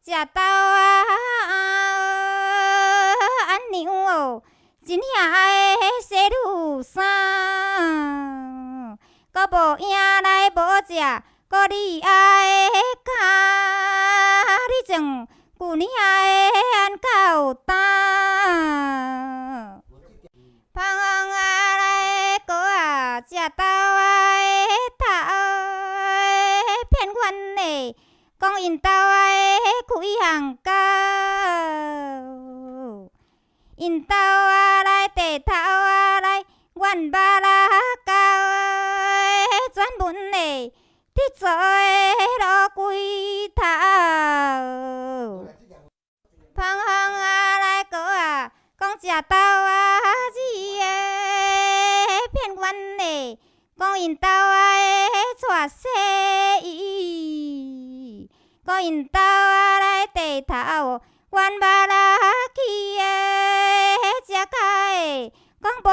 食豆啊，安娘哦，真疼的西女衫，搁无影来无食，搁你爱的脚，你种旧领的安够担。芳芳啊来过啊，食豆啊的头，骗阮的，讲因兜啊开项狗，因兜啊来地头啊来，阮捌啦狗，专门的铁做的路龟头。芳芳啊来过啊，讲食豆啊子的，骗阮的，讲因兜啊娶西伊，讲因兜啊来地头，阮捌啦去的，遮个的，讲无换